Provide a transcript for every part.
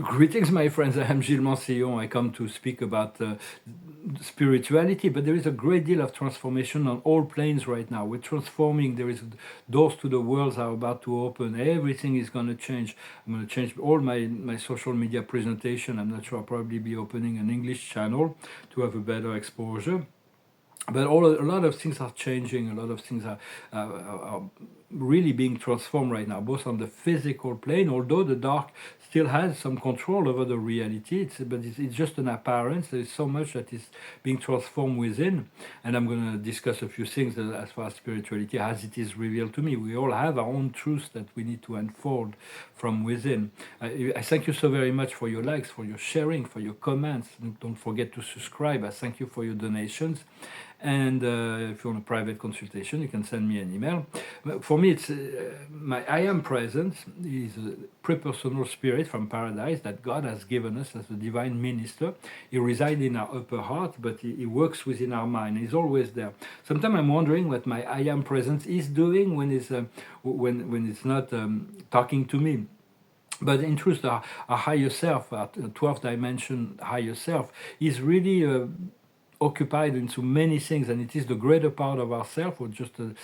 Greetings, my friends. I am Gillesmansillon. I come to speak about spirituality, but there is a great deal of transformation on all planes right now. We're transforming. There is doors to the worlds are about to open. Everything is going to change. I'm going to change all my social media presentation. I'm not sure. I'll probably be opening an English channel to have a better exposure. But a lot of things are changing. A lot of things are really being transformed right now, both on the physical plane, although the dark still has some control over the reality, it's just an appearance. There is so much that is being transformed within, and I'm going to discuss a few things as far as spirituality as it is revealed to me. We all have our own truths that we need to unfold from within. I thank you so very much for your likes, for your sharing, for your comments. Don't forget to subscribe. I thank you for your donations. And if you want a private consultation, you can send me an email. For me, it's my I am presence is a pre-personal spirit from paradise that God has given us as a divine minister. He resides in our upper heart, but he works within our mind. He's always there. Sometimes I'm wondering what my I am presence is doing when it's not talking to me. But in truth, our higher self, our 12th dimension higher self, is really occupied into many things, and it is the greater part of ourself, or just a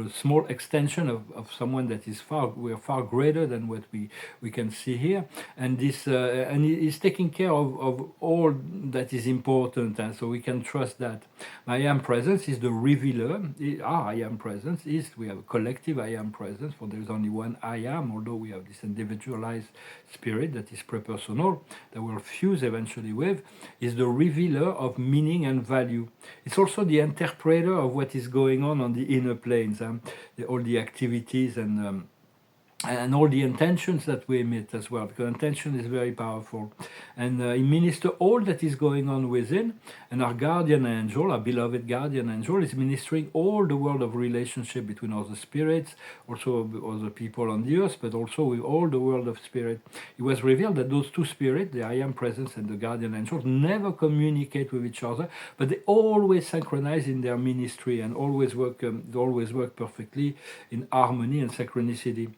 small extension of someone that is we are far greater than what we can see here, and this and he is taking care of all that is important, and so we can trust that. My I am presence is the revealer. Our I am presence is, we have a collective I am presence, for there is only one I am, although we have this individualized spirit that is pre-personal, that we'll fuse eventually with, is the revealer of meaning and value. It's also the interpreter of what is going on the inner planes, all the activities and all the intentions that we emit as well, because intention is very powerful. And he ministers all that is going on within, and our guardian angel, our beloved guardian angel, is ministering all the world of relationship between all the spirits, also all the people on the earth, but also with all the world of spirit. It was revealed that those two spirits, the I am presence and the guardian angel, never communicate with each other, but they always synchronize in their ministry and always work perfectly in harmony and synchronicity.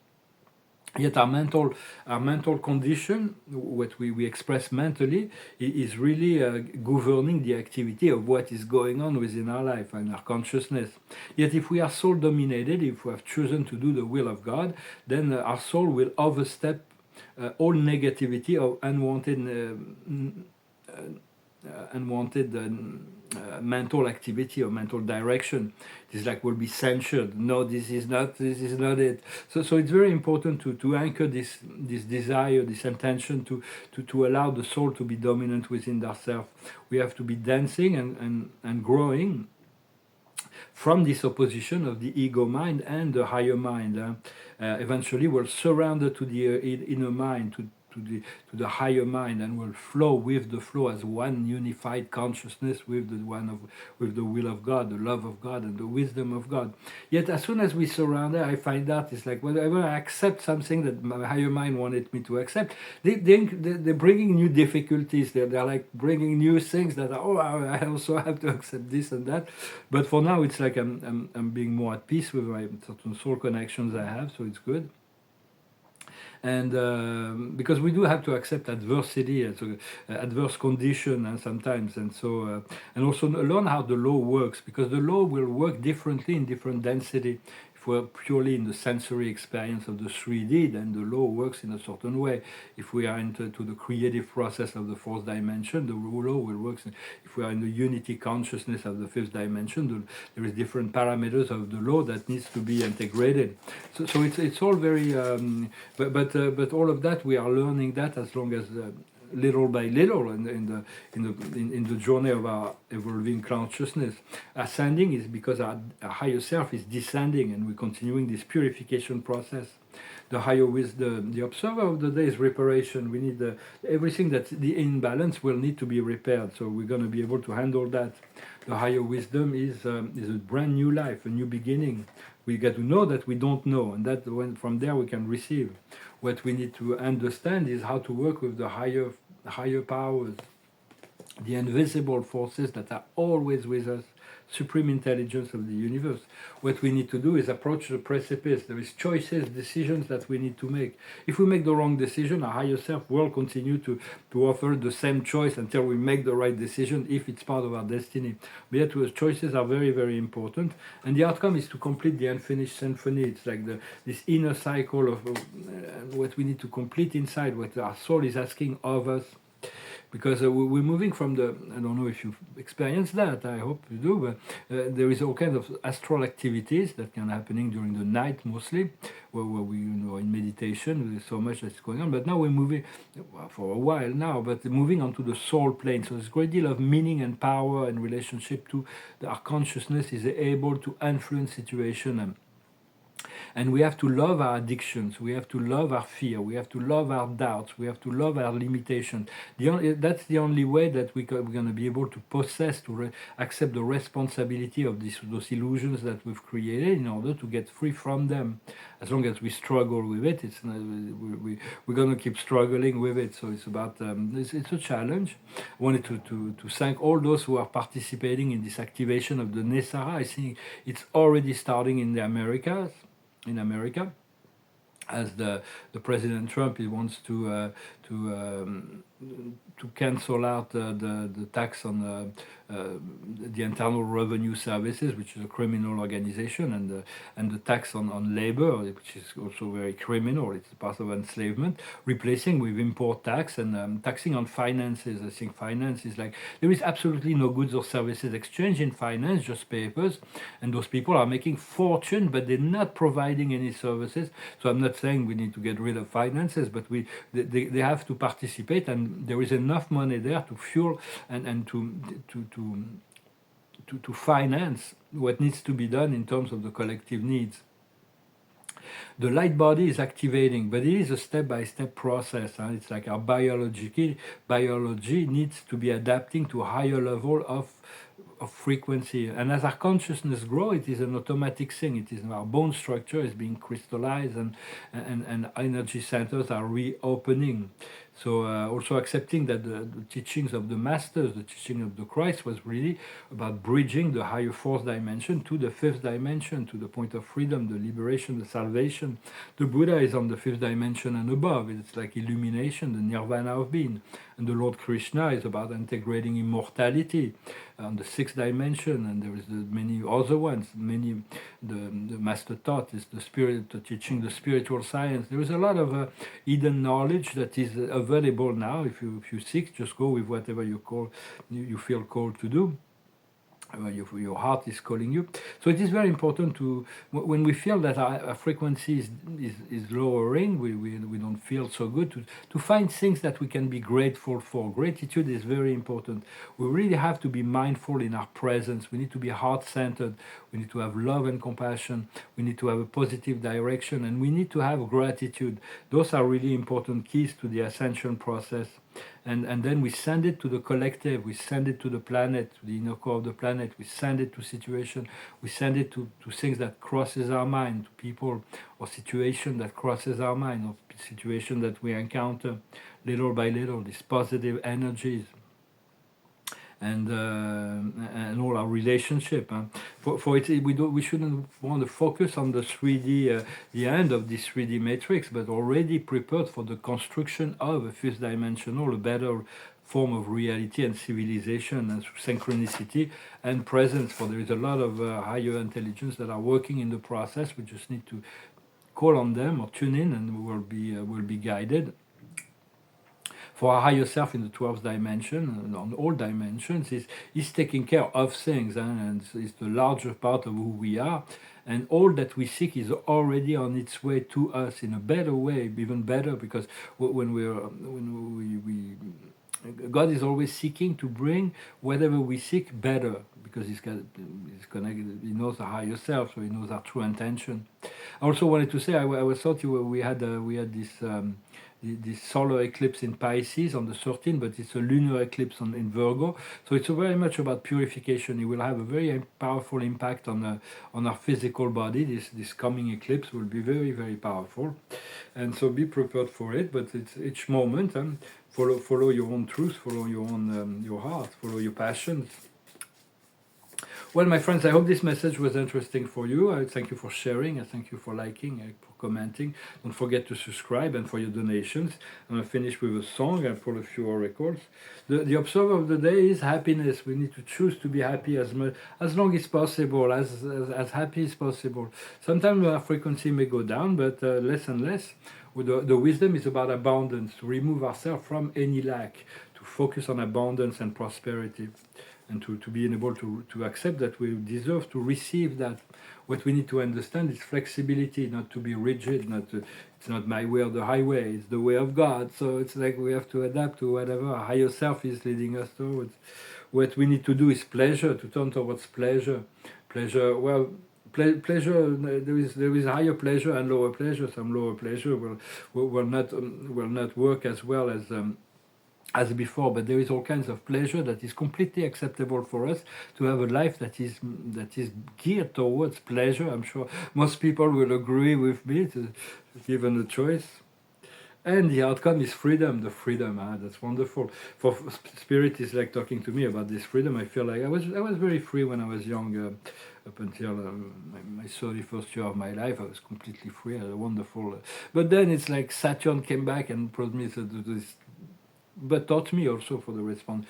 Yet our mental condition, what we express mentally, is really governing the activity of what is going on within our life and our consciousness. Yet if we are soul dominated, if we have chosen to do the will of God, then our soul will overstep all negativity of unwanted mental activity or mental direction. It is like will be censured. No, this is not it. So it's very important to anchor this desire, this intention to allow the soul to be dominant within ourselves. We have to be dancing and growing from this opposition of the ego mind and the higher mind. Eventually we're surrounded to the inner mind, to the higher mind, and will flow with the flow as one unified consciousness with the will of God, the love of God, and the wisdom of God. Yet as soon as we surrender, I find out it's like whenever I accept something that my higher mind wanted me to accept, they're bringing new difficulties. They're like bringing new things that I also have to accept this and that. But for now, it's like I'm being more at peace with my certain soul connections I have, so it's good. And because we do have to accept adversity, adverse condition, and sometimes, and so and also learn how the law works, because the law will work differently in different density. If we're purely in the sensory experience of the 3D, then the law works in a certain way. If we are into the creative process of the fourth dimension, the law will work. If we are in the unity consciousness of the fifth dimension, there is different parameters of the law that needs to be integrated. So it's all very, but all of that we are learning that as long as. Little by little in the journey of our evolving consciousness. Ascending is because our higher self is descending, and we're continuing this purification process. The higher wisdom, the observer of the day is reparation. We need everything that's the imbalance will need to be repaired, so we're going to be able to handle that. The higher wisdom is a brand new life, a new beginning. We get to know that we don't know, and that from there we can receive. What we need to understand is how to work with the higher powers, the invisible forces that are always with us, supreme intelligence of the universe. What we need to do is approach the precipice. There is choices, decisions that we need to make. If we make the wrong decision, our higher self will continue to offer the same choice until we make the right decision, if it's part of our destiny. But yet, choices are very, very important. And the outcome is to complete the unfinished symphony. It's like this inner cycle of what we need to complete inside, what our soul is asking of us. Because we're moving from I don't know if you've experienced that, I hope you do, but there is all kinds of astral activities that can happening during the night mostly, where we, in meditation, there's so much that's going on. But now we're moving, for a while now, but moving onto the soul plane. So there's a great deal of meaning and power and relationship to our consciousness is able to influence situation. And we have to love our addictions. We have to love our fear. We have to love our doubts. We have to love our limitations. That's the only way that we're going to be able to possess, accept the responsibility of those illusions that we've created in order to get free from them. As long as we struggle with it, we're going to keep struggling with it. So it's about it's a challenge. I wanted to thank all those who are participating in this activation of the Nesara. I think it's already starting in the Americas. In America, as the President Trump, he wants to cancel out the tax on the Internal Revenue Services, which is a criminal organization, and the tax on labor, which is also very criminal. It's part of enslavement, replacing with import tax and taxing on finances. I think finance is like, there is absolutely no goods or services exchange in finance, just papers, and those people are making fortune, but they're not providing any services. So I'm not saying we need to get rid of finances, but they have to participate, and there is enough money there to fuel and to finance what needs to be done in terms of the collective needs. The light body is activating, but it is a step-by-step process. It's like our biology needs to be adapting to a higher level of frequency. And as our consciousness grows, it is an automatic thing. It is our bone structure is being crystallized, and energy centers are reopening. So also accepting that the teachings of the masters, the teaching of the Christ, was really about bridging the higher fourth dimension to the fifth dimension, to the point of freedom, the liberation, the salvation. The Buddha is on the fifth dimension and above. It's like illumination, the nirvana of being. And the Lord Krishna is about integrating immortality on the sixth dimension, and there is many other ones. The master taught is the spirit, teaching the spiritual science. There is a lot of hidden knowledge that is available now. If you seek, just go with whatever you feel called to do. Your heart is calling you. So it is very important to, when we feel that our frequency is lowering, we don't feel so good, to find things that we can be grateful for. Gratitude is very important. We really have to be mindful in our presence. We need to be heart-centered. We need to have love and compassion. We need to have a positive direction, and we need to have gratitude. Those are really important keys to the ascension process. And then we send it to the collective, we send it to the planet, to the inner core of the planet, we send it to situation, we send it to things that crosses our mind, to people or situation that crosses our mind, or situation that we encounter little by little, these positive energies. And all our relationship. For it, we shouldn't want to focus on the 3D, the end of this 3D matrix, but already prepared for the construction of a fifth dimensional, a better form of reality and civilization and synchronicity and presence. For there is a lot of higher intelligence that are working in the process. We just need to call on them or tune in, and we will be guided. For our higher self in the 12th dimension, on all dimensions, is taking care of things, and it's the larger part of who we are. And all that we seek is already on its way to us in a better way, even better, because when God is always seeking to bring whatever we seek better, because he's connected. He knows the higher self, so he knows our true intention. I also wanted to say, I thought we had this solar eclipse in Pisces on the 13th, but it's a lunar eclipse in Virgo. So it's very much about purification. It will have a very powerful impact on our physical body. This coming eclipse will be very, very powerful. And so be prepared for it, but it's each moment. Follow your own truth, follow your own your heart, follow your passions. Well, my friends, I hope this message was interesting for you. I thank you for sharing. I thank you for liking, for commenting. Don't forget to subscribe and for your donations. I'm going to finish with a song and pull a few records. The observer of the day is happiness. We need to choose to be happy as long as possible, as happy as possible. Sometimes our frequency may go down, but less and less. The wisdom is about abundance, to remove ourselves from any lack, to focus on abundance and prosperity, and to be able to accept that we deserve to receive that. What we need to understand is flexibility, not to be rigid, it's not my way or the highway, it's the way of God. So it's like we have to adapt to whatever our higher self is leading us towards. What we need to do is pleasure, to turn towards pleasure. Pleasure, well, pleasure, there is higher pleasure and lower pleasure. Some lower pleasure will not work as well as before, but there is all kinds of pleasure that is completely acceptable for us, to have a life that is geared towards pleasure. I'm sure most people will agree with me, given the choice. And the outcome is freedom, the freedom. That's wonderful. For Spirit is like talking to me about this freedom. I feel like I was very free when I was young, up until my 31st year of my life. I was completely free. I had a wonderful. But then it's like Saturn came back and brought me to this, but taught me also for the response,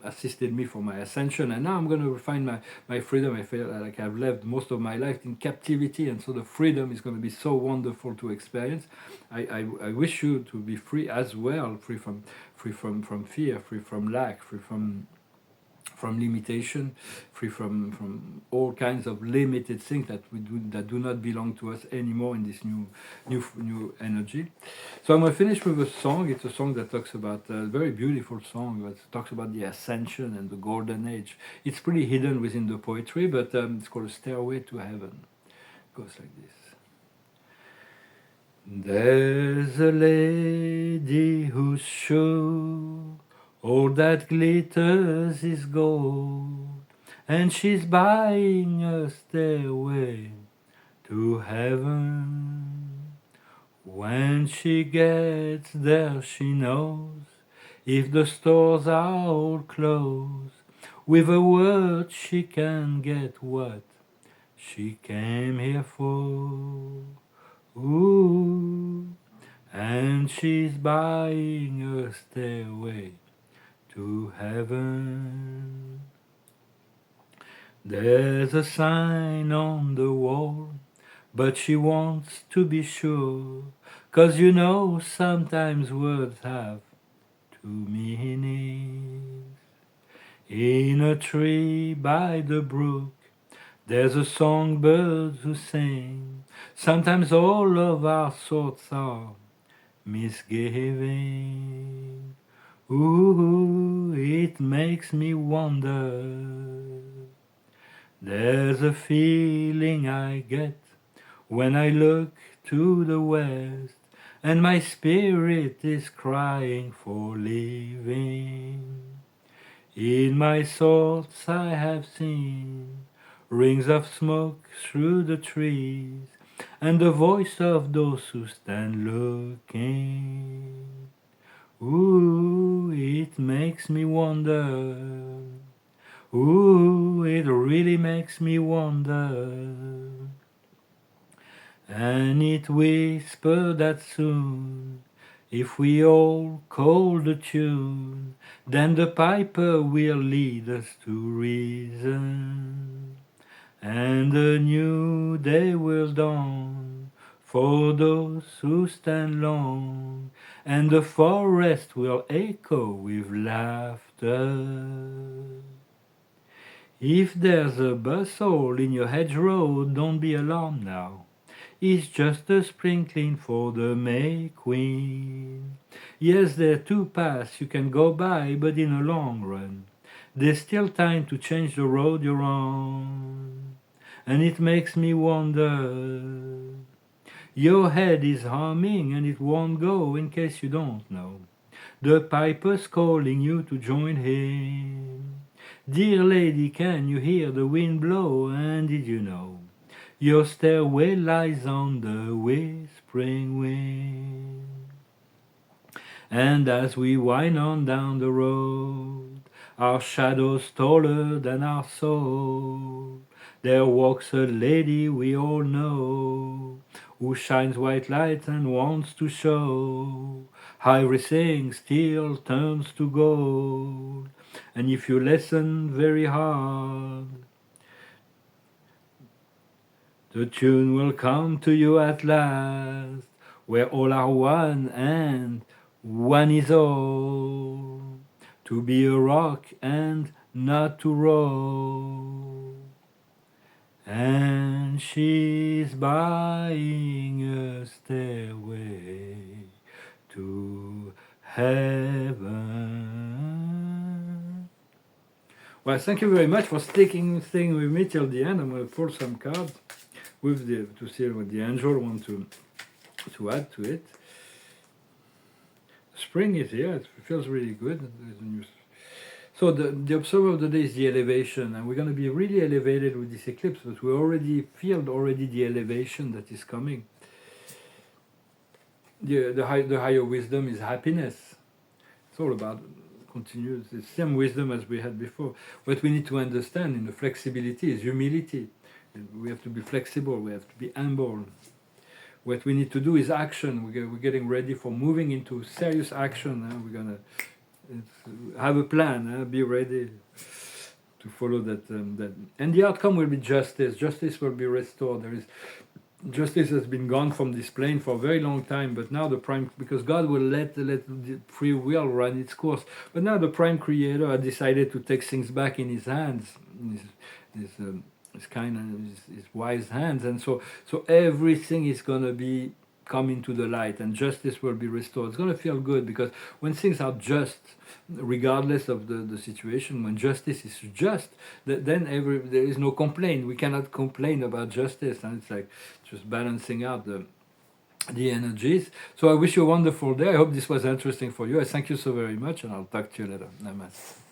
assisted me for my ascension, and now I'm going to find my freedom. I feel like I've lived most of my life in captivity, and so the freedom is going to be so wonderful to experience. I wish you to be free as well, free from fear, free from lack, free from limitation, free from all kinds of limited things that do not belong to us anymore in this new energy. So I'm going to finish with a song. It's a song that talks about a very beautiful song that talks about the ascension and the golden age. It's pretty hidden within the poetry, but it's called A Stairway to Heaven. It goes like this. There's a lady who's sure all that glitters is gold, and she's buying a stairway to heaven. When she gets there, she knows if the stores are all closed, with a word she can get what she came here for. Ooh, and she's buying a stairway to heaven. There's a sign on the wall, but she wants to be sure, 'cause you know sometimes words have two meanings. In a tree by the brook, there's a songbird who sings. Sometimes all of our thoughts are misgiving. Ooh, it makes me wonder. There's a feeling I get when I look to the west, and my spirit is crying for leaving. In my thoughts I have seen rings of smoke through the trees, and the voice of those who stand looking. Ooh, it makes me wonder. Ooh, it really makes me wonder. And it whispered that soon, if we all call the tune, then the piper will lead us to reason, and a new day will dawn for those who stand long, and the forest will echo with laughter. If there's a bustle in your hedgerow, don't be alarmed now. It's just a sprinkling for the May Queen. Yes, there are two paths you can go by, but in the long run, there's still time to change the road you're on. And it makes me wonder. Your head is humming and it won't go, in case you don't know. The piper's calling you to join him. Dear lady, can you hear the wind blow? And did you know your stairway lies on the whispering wind? And as we wind on down the road, our shadows taller than our soul. There walks a lady we all know, who shines white light and wants to show how everything still turns to gold. And if you listen very hard, the tune will come to you at last, where all are one and one is all. To be a rock and not to roll. And she's buying a stairway to heaven. Well, thank you very much for staying with me till the end. I'm going to pull some cards with to see what the angel want to add to it. Spring is here. It feels really good. So the observer of the day is the elevation, and we're going to be really elevated with this eclipse, but we already feel the elevation that is coming. The higher wisdom is happiness. It's all about continuous, the same wisdom as we had before. What we need to understand in the flexibility is humility. We have to be flexible, we have to be humble. What we need to do is action. We're getting ready for moving into serious action. We're going to have a plan, be ready to follow that. And the outcome will be justice. Justice will be restored. Justice has been gone from this plane for a very long time, but now because God will let the free will run its course. But now the Prime Creator has decided to take things back in His hands, His kind and his wise hands, and so everything is going to be coming to the light, and justice will be restored. It's going to feel good, because when things are just, regardless of the situation, when justice is just, then there is no complaint. We cannot complain about justice, and it's like just balancing out the energies. So I wish you a wonderful day. I hope this was interesting for you. I thank you so very much, and I'll talk to you later. Namaste.